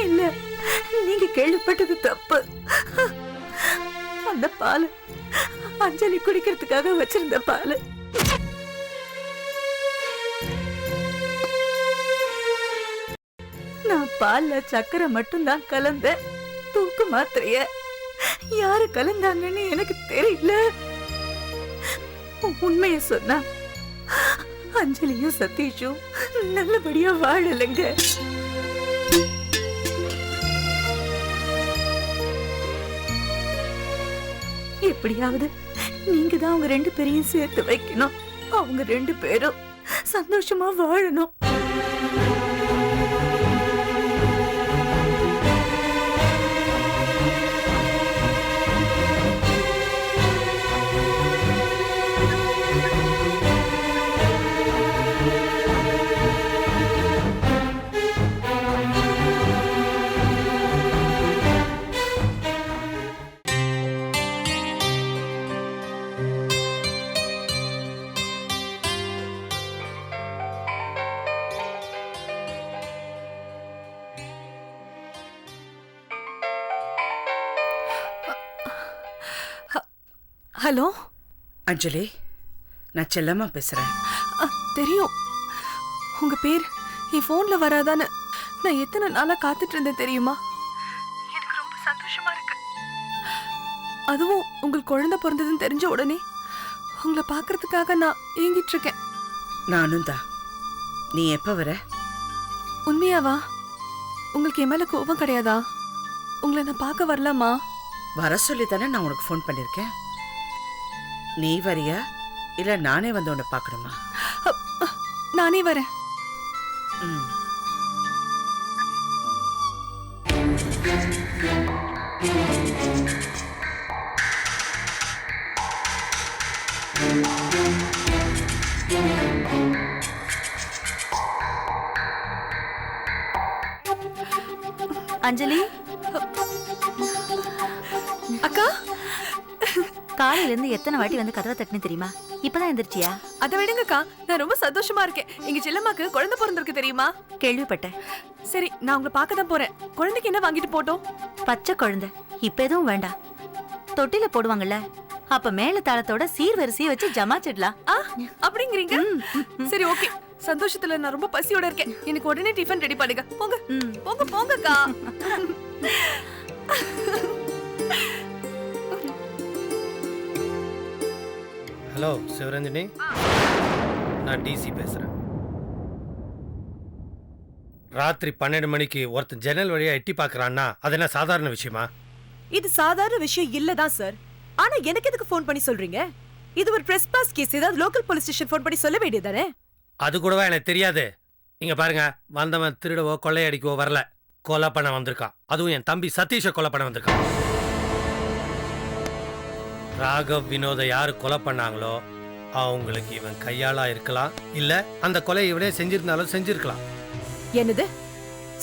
இல்ல, நீங்க கேள்விப்பட்டது தப்பு. அந்த பால் அஞ்சலி குடிக்கிறதுக்காக வச்சிருந்த பால். நான் பால்ல சக்கரை மட்டும்தான் கலந்த. தூக்கு மாத்திரைய யாரு கலந்தாங்கன்னு எனக்கு தெரியல. உண்மைய சொன்னா அஞ்சலியும் சதீஷும் நல்லபடியா வாழலைங்க. எப்படியாவது நீங்க தான் அவங்க 2 பேரையும் சேர்த்து வைக்கணும். அவங்க 2 பேரும் சந்தோஷமா வாழணும். ஹலோ அஞ்சலி, நான் செல்லம்மா பேசுறேன். தெரியும் உங்க பேர் என் போன்ல வராதான்னு நான் எத்தனை நாளா காத்துட்டு இருந்தேன் தெரியுமா? எனக்கு ரொம்ப சந்தோஷமா இருக்கு. அதுவும் உங்களுக்கு குழந்தை பிறந்ததுன்னு தெரிஞ்ச உடனே உங்களை பாக்குறதுக்காக நான் ஏங்கிட்டு இருக்கேன். நானும் தான். நீ எப்ப வர? உண்மையாவா? உங்களுக்கு என் மேல கோபம் கிடையாதா? உங்களை நான் பார்க்க வரலாமா? வர சொல்லி தானே நான் உனக்கு ஃபோன் பண்ணிருக்கேன். நீ வரியா இல்ல நானே வந்து உன்னை பார்க்கணுமா? நானே வரேன். அஞ்சலி அக்கா, காலையில இருந்து எத்தனை வாட்டி வந்து கதவை தட்டினு தெரியுமா? இப்பதான் எந்திரிச்சியா? அதை விடுங்கக்கா, நான் ரொம்ப சந்தோஷமா இருக்கேன். எங்க செல்லம்மாக்கு குழந்தை பிறந்திருக்கு தெரியுமா? கேள்விப்பட்டேன். சரி, நான் உங்களை பார்க்க தான் போறேன். குழந்தைக்கு என்ன வாங்கிட்டு போட்டோம்? பச்சை குழந்தை, இப்ப எதுவும் வேண்டாம். தொட்டில போடுவாங்கல்ல, அப்ப மேல தாளத்தோட சீர்வரிசையை வச்சு ஜமாச்சிடலாம். அப்படிங்கிறீங்க? சரி, ஓகே. சந்தோஷத்துல நான் ரொம்ப பசியோட இருக்கேன். எனக்கு உடனே டிஃபன் ரெடி பண்ணுங்க. போங்க போங்க போங்கக்கா. ஹலோ சிவரஞ்சனி, நான் டிசி பேசுறேன். ராத்திரி 12 மணிக்கு ஒருத்தன் ஜன்னல் வழியா எட்டி பாக்குறான்னா அது என்ன சாதாரண விஷயமா? இது சாதாரண விஷயம் இல்லதான் சார். ஆனா எனக்கு எதுக்கு ஃபோன் பண்ணி சொல்றீங்க? இது ஒரு ட்ரெஸ்பாஸ் கேஸ். ஏதாவது லோக்கல் போலீஸ் ஸ்டேஷன் ஃபோன் பண்ணி சொல்ல வேண்டியதானே? அது கூடவா எனக்கு தெரியாது? இங்க பாருங்க, வந்தவன் திருடவோ கொள்ளையடிக்கவோ வரல, கொலை பண்ண வந்திருக்கான். அதுவும் என் தம்பி சதீஷை கொலை பண்ண வந்திருக்கான். ராகவ் வினோதை யாரு கொலை பண்ணாங்களோ அவங்களுக்கு இவன் கையாளா இருக்கலாம், இல்ல அந்த கொலை இவனே செஞ்சிருந்தாலும் செஞ்சிருக்கலாம். என்னது?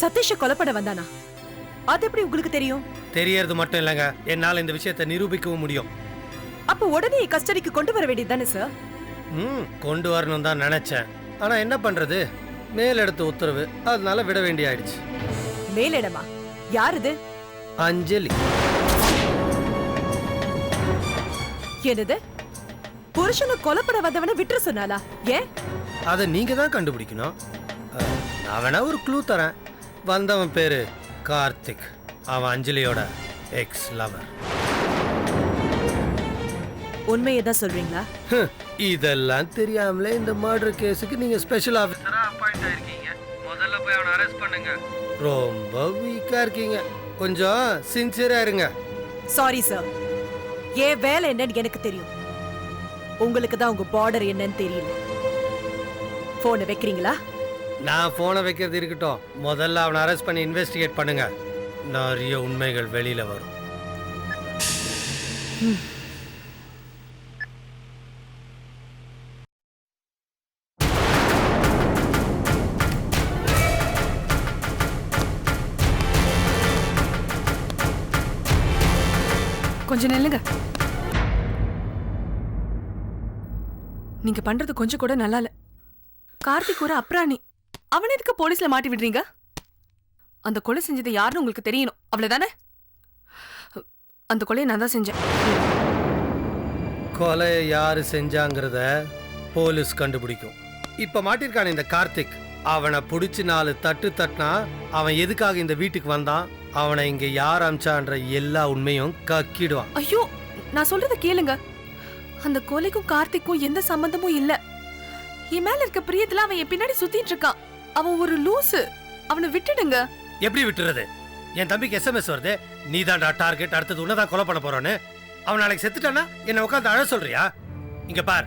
சதீஷ கொலை பண்ண வந்தானா? அது எப்படி உங்களுக்கு தெரியும்? தெரியறது மட்டும் இல்லங்க, என்னால இந்த விஷயத்தை நிரூபிக்கவும் முடியும். அப்ப உடனே கஸ்டடிக்கு கொண்டு வர வேண்டியதுதானே சார்? கொண்டு வரணும் தான் நினைச்சேன். ஆனா என்ன பண்றது, மேலெடுத்த உத்தரவு, அதனால விட வேண்டிய ஆயிடுச்சு. மேலிடமா? யாருது? அஞ்சலி. என்னது? புருஷனை கொலை பண்ண வந்தவனை விட்டுற சொன்னாலா? ஏன்? அதை நீங்க தான் கண்டுபிடிக்கணும். நான் வேணா ஒரு க்ளூ தரேன். வந்தவன் பேரு கார்த்திக். அவன் அஞ்சலியோட எக்ஸ் லவர். உண்மையை தான் சொல்றீங்களா? இதெல்லாம் தெரியாமலே இந்த மர்டர் கேஸுக்கு நீங்க ஸ்பெஷல் ஆபீசரா அப்பாயிண்ட் ஆயிருக்கீங்க. முதல்ல போய் அவனை அரெஸ்ட் பண்ணுங்க. ரொம்ப வீக்கா இருக்கீங்க, கொஞ்சம் சின்சியரா இருங்க. சாரி சார், ஏன் வேலை என்னன்னு எனக்கு தெரியும். உங்களுக்கு தான் உங்க பார்டர் என்னன்னு தெரியல. போனை வைக்கிறீங்களா? நான் போனை வைக்கிறது இருக்கட்டும், முதல்ல அவனை அரெஸ்ட் பண்ணி இன்வெஸ்டிகேட் பண்ணுங்க. நிறைய உண்மைகள் வெளியில வரும். கொஞ்சம் நில்லுங்க. நீங்க பண்றது கொஞ்சம் கூட நல்லா இல்ல. கார்த்திக் ஒரு அப்ராணி. அவனை எதுக்கு போலீஸ்ல மாட்டி விடுறீங்க? அந்த கொலை செஞ்சது யாருன்னு உங்களுக்கு தெரியணும், அவ்வளவுதானே? அந்த கொலையை நான் தான் செஞ்சேன். கொலையை யாரு செஞ்சாங்கிறத போலீஸ் கண்டுபிடிக்கும். இப்ப மாட்டிருக்கான இந்த கார்த்திக், அவனை பிடிச்சி 4 தட்டு தட்டினா அவன் எதுக்காக இந்த வீட்டுக்கு வந்தான், அவனை இங்க யார் அமிச்சான்ற எல்லா உண்மையும் கக்கிடுவான். ஐயோ, நான் சொல்றத கேளுங்க. அந்த கொலைக்கும் கார்த்திக்கும் எந்த சம்பந்தமும் இல்ல. என் மேல இருக்க பிரியத்துல அவன் என் பின்னாடி சுத்திட்டு இருக்கான். அவன் ஒரு லூசு. அவனை விட்டுடுங்க. எப்படி விட்டுறது? என் தம்பிக்கு எஸ்எம்எஸ் வருது, நீ தான்டா டார்கெட், அடுத்தது உன்னதான் கொலை பண்ண போறான்னு. அவன் நாளைக்கு செத்துட்டானா என்ன உட்காந்து அழ சொல்றியா? இங்க பார்,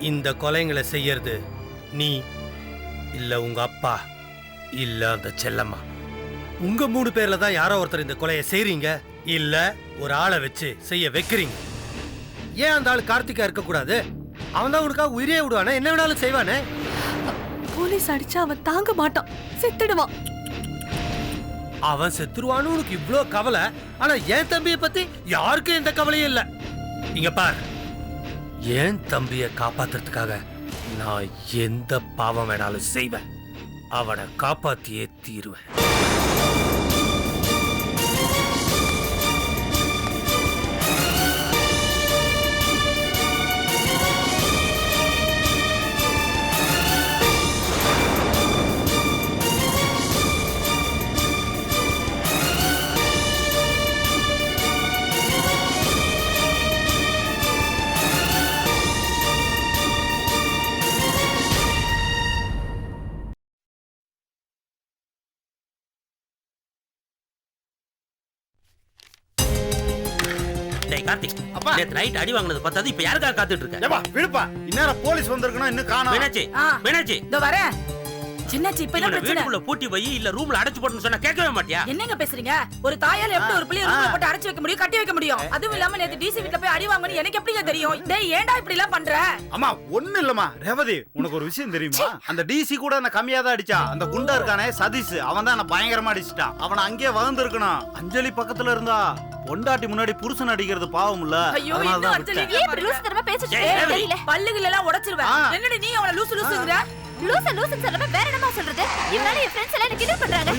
இந்த கொலைங்களை செய்யறது நீ இல்ல உங்க அப்பா இல்ல அந்த செல்லம்மா. உங்க 3 பேர்ல தான் யாரோ ஒருத்தர் இந்த கொலையை செய்றீங்க, இல்ல ஒரு ஆளை வச்சு செய்ய வைக்கிறீங்க. ஏன் அந்த ஆள் கார்த்திகா இருக்க கூடாது? அவன் தான் உனக்காக உயிரே விடுவானே, என்ன வேணாலும் செய்வானே. போலீஸ் அடிச்சா அவன் தாங்க மாட்டான், செத்துடுவான். அவன் செத்துருவான்னு உனக்கு இவ்ளோ கவலை, ஆனா என் தம்பியை பத்தி யாருக்கும் எந்த கவலையும் இல்ல. இங்க பார், என் தம்பியை காப்பாத்துறதுக்காக நான் எந்த பாவம் வேணாலும் செய்வேன். அவனை காப்பாத்தியே தீருவேன். கார்த்திக், நேத்து நைட் அடி வாங்குனது பத்தாது, இப்ப யாருக்காக காத்துட்டு இருக்க? ஏப்பா விடுப்பா, இந்நேரம் போலீஸ் வந்திருக்கணும், இன்னும் காணோம். மீனாட்சி, மீனாட்சி, இதோ வரேன். சின்னாச்சி, இப்ப என்ன பிரச்சனை? வீட்டுக்குள்ள பூட்டி வை இல்ல ரூம்ல அடைச்சு போட்டுன்னு சொன்னா கேட்கவே மாட்டியா? என்னங்க பேசுறீங்க? ஒரு தாயால எப்படி ஒரு பிள்ளைய ரூம்ல போட்டு அடைச்சு வைக்க முடியும், கட்டி வைக்க முடியும்? அதுவும் இல்லாம நேத்து டிசி வீட்ல போய் அடி வாங்குன்னு எனக்கு எப்படிங்க தெரியும்? டேய், ஏன்டா இப்படி எல்லாம் பண்ற? அம்மா ஒண்ணு இல்லம்மா, ரேவதி உனக்கு ஒரு விஷயம் தெரியுமா? அந்த டிசி கூட என்ன கம்மியா தான் அடிச்சா. அந்த குண்டா இருக்கானே சதீஷ், அவன் தான் என்ன பயங்கரமா அடிச்சிட்டான். அவனை அங்கேயே வளர்ந்துருக்கணும். அஞ்சலி பக்கத்துல இருந்தா பொண்டாட்டி முன்னாடி புருஷன் அடிக்கிறது பாவம் இல்ல. ஐயோ, இன்னும் அஞ்சலி ஏன் இப்படி லூசு தரமா பேசிட்டு தெரியல. பல்லுகள் எல்லாம் உடைச்சிருவேன். என்னடி நீ அவன லூசு லூசுங்கற? லூசு லூசுன்னு சொல்லாம வேற என்னமா சொல்றது? இவனால என் ஃப்ரெண்ட்ஸ் எல்லாம் என்ன கிண்டல் பண்றாங்க.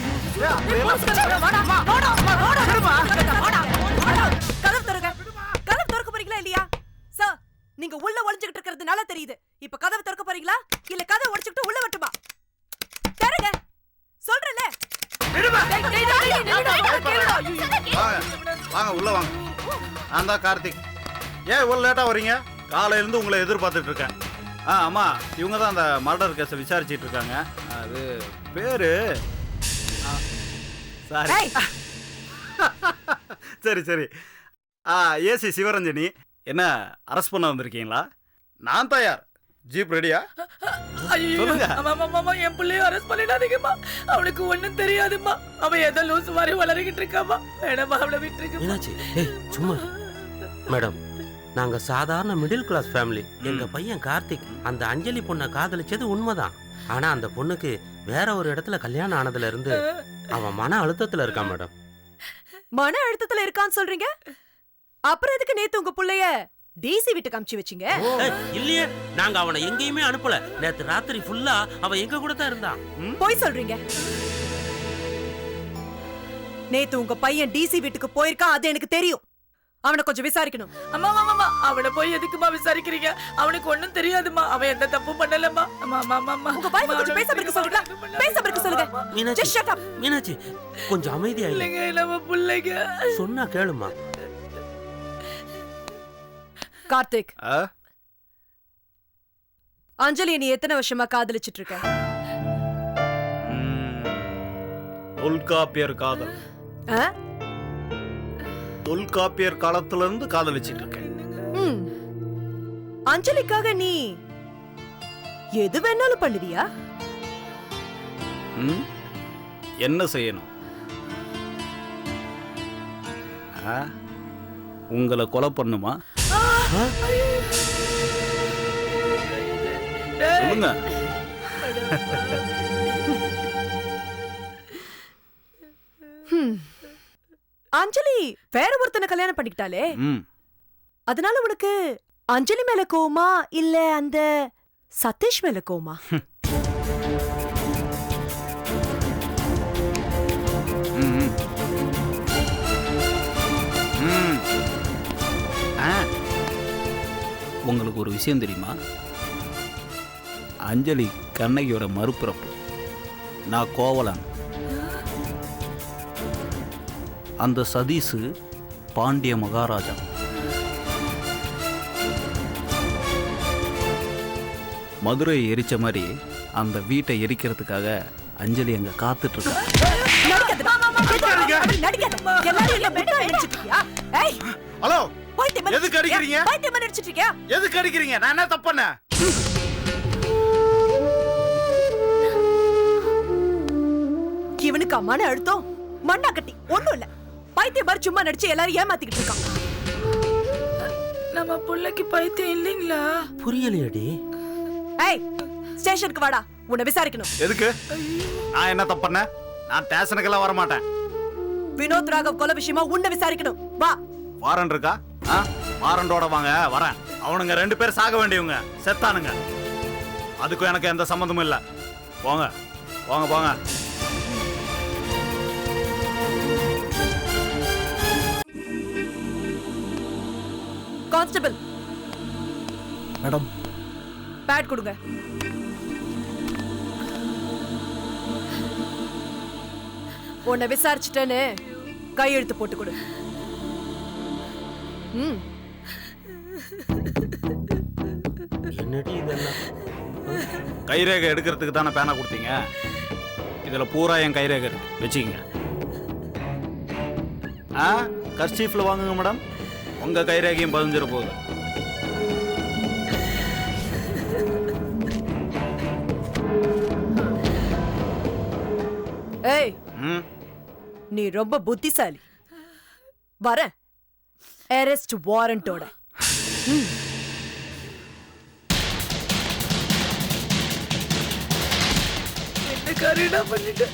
கதவு திறங்க. கதவு திறக்க போறீங்களா இல்லையா? சார், நீங்க உள்ள ஒளிஞ்சிட்டு இருக்கிறது நல்லா தெரியுது. இப்ப கதவு திறக்க போறீங்களா இல்ல கதவு உடைச்சிட்டு உள்ள வரட்டுமா? திறங்க சொல்றல. வாங்க உள்ள வாங்க. நான் தான் கார்த்திக். ஏன் இவ்வளவு லேட்டா வரீங்க? காலையில இருந்து உங்களை எதிர்பார்த்துட்டு இருக்கேன். ஆமா, இவங்க தான் அந்த மர்டர் கேஸை விசாரிச்சிட்டு இருக்காங்க. அது பேரு சாரி. சரி சரி. ஏசி சிவரஞ்சனி. என்ன அரெஸ்ட் பண்ண வந்திருக்கீங்களா? நான் தயார். ஜீப் ரெடியா? சொல்லுங்க. அம்மா, என் பிள்ளைய அரெஸ்ட் பண்ணிடாதீங்கம்மா. அவனுக்கு ஒண்ணும் தெரியாதும்மா. அவன் ஏதோ லூசு மாதிரி வளரிக்கிட்டு இருக்காமா. வேணாமா, அவளை விட்டுருங்க. மீனாட்சி, சும்மா. மேடம், நாங்க சாதாரண மிடில் கிளாஸ் ஃபேமிலி. எங்க பையன் கார்த்திக் அந்த அஞ்சலி பொண்ணை காதலிச்சது உண்மைதான். ஆனா அந்த பொண்ணுக்கு வேற ஒரு இடத்துல கல்யாணம் ஆனதுல இருந்து அவன் மன அழுத்தத்துல இருக்கான் மேடம். மன அழுத்தத்துல இருக்கான்னு சொல்றீங்க? அப்புறம் எதுக்கு நேத்து உங்க புள்ளைய டிசி வீட்டுக்கு அனுப்பிச்சு வச்சீங்க? இல்லையே, நாங்க அவனை எங்கேயுமே அனுப்பல. நேத்து ராத்திரி ஃபுல்லா அவன் எங்க கூட தான் இருந்தான். போய் சொல்றீங்க. நேத்து உங்க பையன் டிசி வீட்டுக்கு போயிருக்கான், அது எனக்கு தெரியும். அவனை கொஞ்சம் விசாரிக்கணும். அம்மா, அவனை போய் எதுக்குமா விசாரிக்கிறீங்க? அவனுக்கு ஒண்ணும் தெரியாதுமா. அவன் எந்த தப்பும் பண்ணலம்மா. உங்க வைஃப் கொஞ்சம் பேசாம இருக்க சொல்லுங்க. பேசாம இருக்க சொல்லுங்க. Meenakshi, Just shut up. Meenakshi, கொஞ்சம் அமைதியா இல்ல. நம்ம பிள்ளைங்க சொன்னா கேளுமா. கார்த்திக், அஞ்சலி நீ எத்தனை வருஷமா காதலிச்சிட்டு இருக்க? தொல்காப்பியர் காதல். தொல்காப்பியர் காலத்துல இருந்து காதலிச்சிட்டு இருக்கேன். அஞ்சலிக்காக நீ எது வேணாலும் பண்ணுவியா? என்ன செய்யணும்? உங்களை கொலை பண்ணுமா? சொல்லுங்க. அஞ்சலி வேற ஒருத்தனை கல்யாணம் பண்ணிக்கிட்டாலே, அதனால உனக்கு அஞ்சலி மேல கோவமா இல்ல அந்த சதீஷ் மேல கோவமா? ம். ம். ஆ. உங்களுக்கு ஒரு விஷயம் தெரியுமா? அஞ்சலி கண்ணகியோட மறுபிறப்பு. நான் கோவலன். அந்த சதீஷு பாண்டிய மகாராஜா. மதுரையை எரிச்ச மாதிரி அந்த வீட்டை எரிக்கிறதுக்காக அஞ்சலி அங்க காத்துட்டு இருக்கா. ஹலோ, எதுக்கு அடிக்கிறீங்க? எதுக்கு அடிக்கிறீங்க? நான் என்ன தப்பு பண்ணேன்? இவனுக்கு மன அழுத்தம் மண்ணா கட்டி ஒண்ணும் இல்ல. பைத்தியம் மாதிரி சும்மா நடிச்சு எல்லாரும் ஏமாத்திக்கிட்டு இருக்கான். நம்ம புள்ளைக்கு பைத்தியம் இல்லைங்களா? புரியலையடி. ஏய், ஸ்டேஷனுக்கு வாடா, உன்னை விசாரிக்கணும். எதுக்கு? நான் என்ன தப்பு பண்ணேன்? நான் ஸ்டேஷனுக்கெல்லாம் வர மாட்டேன். வினோத் ராகவ் கொலை விஷயமா உன்னை விசாரிக்கணும். வா. வாரண்ட் இருக்கா? வாரண்டோட வாங்க, வரேன். அவனுங்க 2 பேர் சாக வேண்டியவங்க, செத்தானுங்க. அதுக்கும் எனக்கு எந்த சம்மந்தமும் இல்ல. போங்க போங்க போங்க. கான்ஸ்டபிள் மேடம், பேட் கொடுங்க. உன்னை விசாரிச்சுட்டேன்னு கையெழுத்து போட்டு கொடு. என்னடி இதெல்லாம்? கைரேகை எடுக்கிறதுக்கு தானே பேனா கொடுத்தீங்க. இதுல பூரா என் கைரேகை இருக்கு, வச்சுக்கங்க. கர்ச்சீஃப்ல வாங்குங்க மேடம், உங்க கைரேகையும் பதிஞ்சிட போகுது. ஏய், நீ ரொம்ப புத்திசாலி. வர அரெஸ்ட் வாரண்டோட. என்ன பண்ணிட்டு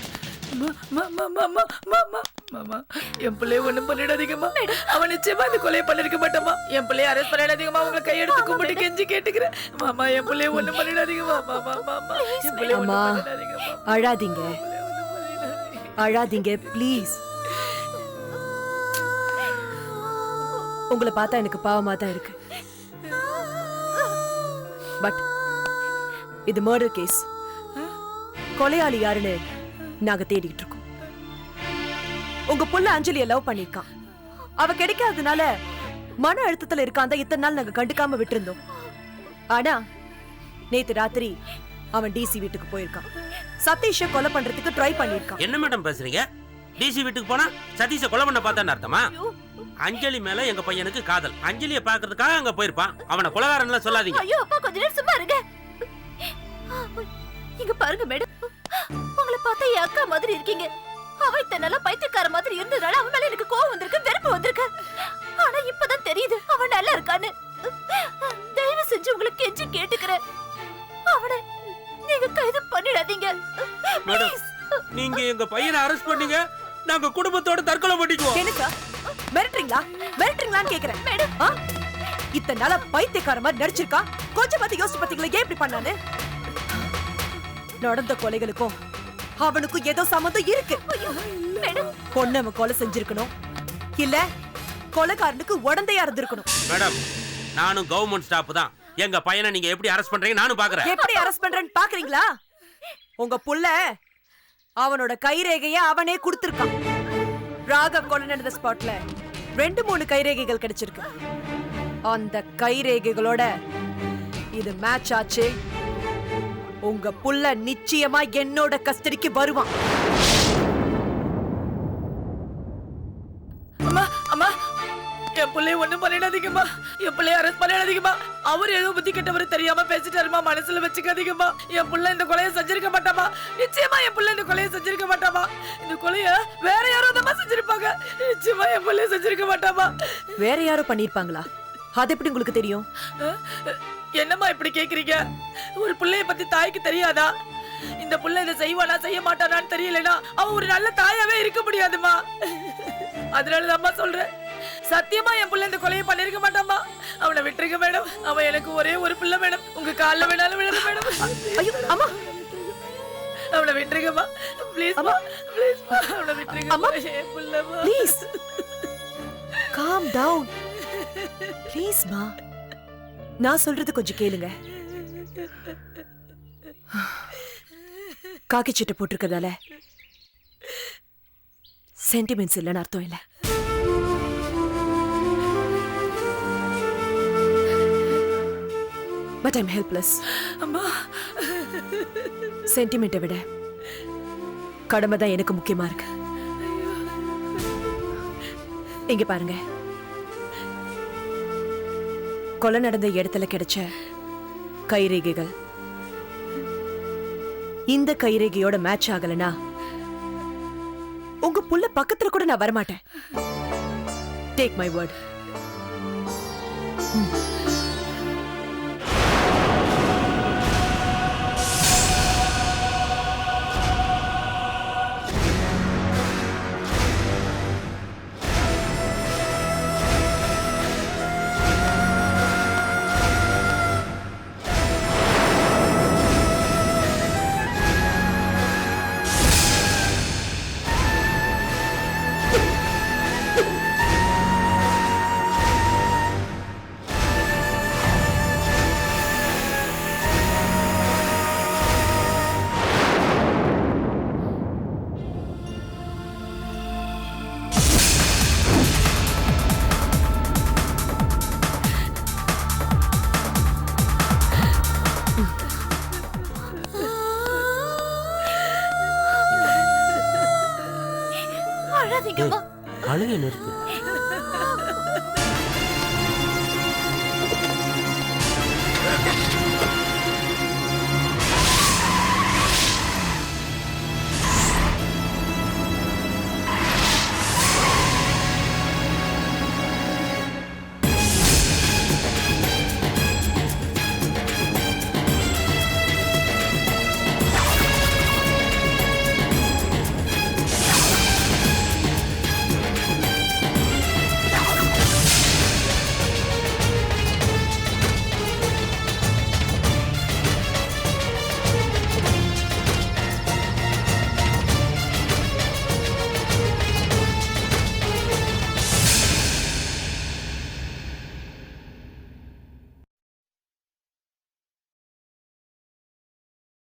என் பிள்ளைய ஒண்ணும் பண்ணிடாதீங்கம்மா. அவன் நிச்சயமா அந்த கொலையை பண்ணிருக்க மாட்டாமா. என் பிள்ளைய அரெஸ்ட் பண்ணிடாதீங்கம்மா. உங்களை கையெடுத்து கும்பிட்டு கெஞ்சி கேட்டுக்கிறேன். மாமா, என் பிள்ளைய ஒண்ணும் பண்ணிடாதீங்கம்மா. மாமா, என் பிள்ளைய ஒண்ணும் பண்ணிடாதீங்கம்மா. அழாதீங்க, அழாதீங்க ப்ளீஸ். உங்களை பார்த்தா எனக்கு பாவமா தான் இருக்கு. பட் இது மர்டர் கேஸ். கொலையாளி யாருன்னு நாங்க தேடிட்டு இருக்கோம். உங்க புள்ள அஞ்சலியை லவ் பண்ணிருக்கான். அவ கிடைக்காதனால மன அழுத்தத்துல இருக்கான். இத்தனை நாள் நாங்க கண்டுக்காம விட்டுருந்தோம். ஆனா நேத்து ராத்திரி அவன் டிசி வீட்டுக்கு போயிருக்கான். சதீஷை கொலை பண்றதுக்கு ட்ரை பண்ணிருக்கான். என்ன மேடம் பேசுறீங்க? டிசி வீட்டுக்கு போனா சதீஷை கொலை பண்ண பார்த்தான்னு அர்த்தமா? அஞ்சலி மேல எங்க பையனுக்கு காதல். அஞ்சலியை பாக்குறதுக்காக அங்க போயிருப்பான். அவனை கொலைகாரன் சொல்லாதீங்க. ஐயோ அப்பா, கொஞ்ச நேரம் சும்மா இருங்க. இங்க பாருங்க மேடம், உங்களை பார்த்தா என் அக்கா மாதிரி இருக்கீங்க. அவ இத்தனால பைத்தியக்கார மாதிரி இருந்ததால அவன் மேல எனக்கு கோவம் வந்திருக்கு, வெறுப்பு வந்திருக்கு. ஆனா இப்பதான் தெரியுது அவன் நல்லா இருக்கான்னு. தயவு செஞ்சு உங்களுக்கு கெஞ்சி கேட்டுக்கிறேன், அவனை நீங்க கைது பண்ணிடாதீங்க. மேடம், நீங்க எங்க பையனை அரெஸ்ட் பண்ணீங்க, நாங்க குடும்பத்தோட தற்கொலை பண்ணிக்குவோம். என்ன சார் மிரட்டுறீங்களா? மிரட்டுறீங்களான்னு கேக்குறேன். மேடம், இத்தனை நாளா பைத்தியக்கார மாதிரி நடிச்சிருக்கா. கொஞ்சம் பார்த்து யோசிச்சு பாத்தீங்களா ஏன் இப்படி பண்ணானு? நடந்த கொலைகளுக்கும் அவனுக்கும் ஏதோ சம்மந்தம் இருக்கு. பொண்ணு அவன் கொலை செஞ்சிருக்கணும், இல்ல கொலைக்காரனுக்கு உடந்தையா இருந்திருக்கணும். மேடம், நானும் கவர்மெண்ட் ஸ்டாஃப் தான். எங்க பையனை நீங்க எப்படி அரெஸ்ட் பண்றீங்க நானும் பாக்குறேன். எப்படி அரெஸ்ட் பண்றேன்னு பாக்குறீங்களா? உங்க புள்ள அவனோட கைரேகைய அவனே கொடுத்திருக்கான். ராகவ் கொலை நடந்த ஸ்பாட்ல 2-3 கைரேகைகள் கிடைச்சிருக்கு. அந்த கைரேகைகளோட இது மேட்ச் ஆச்சு. உங்க புள்ள நிச்சயமா என்னோட கஸ்டடிக்கு வருவான். அம்மா, அம்மா, என் பிள்ளைய ஒண்ணும் பண்ணிடாதீங்கம்மா. என் பிள்ளைய அரெஸ்ட் பண்ணிடாதீங்கம்மா. அவர் ஏதோ புத்தி கெட்டவரு தெரியாம பேசிட்டாருமா. மனசுல வச்சுக்காதீங்கம்மா. என் புள்ள இந்த கொலையை செஞ்சிருக்க மாட்டாமா. நிச்சயமா என் புள்ள இந்த கொலையை செஞ்சிருக்க மாட்டாமா. இந்த கொலைய வேற யாரோ தான் செஞ்சிருப்பாங்க. நிச்சயமா என் புள்ளைய செஞ்சிருக்க மாட்டாமா. வேற யாரோ பண்ணிருப்பாங்களா? அது எப்படி உங்களுக்கு தெரியும்? என்னம்மா இப்படி கேக்குறீங்க? ஒரு பிள்ளைய பத்தி தாய்க்கு தெரியாதா? இந்த புள்ள இதை செய்வானா செய்ய மாட்டானான்னு தெரியலனா அவ ஒரு நல்ல தாயாவே இருக்க முடியாதுமா. அதனால அம்மா சொல்றேன், சத்தியமா என் புள்ள இந்த கொலையை பண்ணிருக்க மாட்டாமா. அவனை விட்டுருங்க மேடம். அவன் எனக்கு ஒரே ஒரு பிள்ளை மேடம். உங்க கால்ல வேணாலும் விழணும் மேடம். ஐயோ அம்மா, அவளை விட்டுருங்கம்மா ப்ளீஸ்மா ப்ளீஸ்மா அவளை விட்டுருங்கம்மா என் புள்ளம்மா ப்ளீஸ் காம் டவுன் ப்ளீஸ் மா. நான் சொல்றது கொஞ்சம் கேளுங்க. காக்கி சட்டை போட்டிருக்கதால சென்டிமெண்ட்ஸ் இல்லைன்னு அர்த்தம் இல்லை. But I'm helpless. அம்மா சென்டிமெண்ட்டை விட கடமை தான் எனக்கு முக்கியமா இருக்கு. இங்க பாருங்க, கொலை நடந்த இடத்துல கிடைச்ச கைரேகைகள் இந்த கைரேகையோட மேட்ச் ஆகலனா உங்க புள்ள பக்கத்துல கூட நான் வரமாட்டேன். Take my word. அழாதீங்கம்மா. அழுகை நிறுத்து.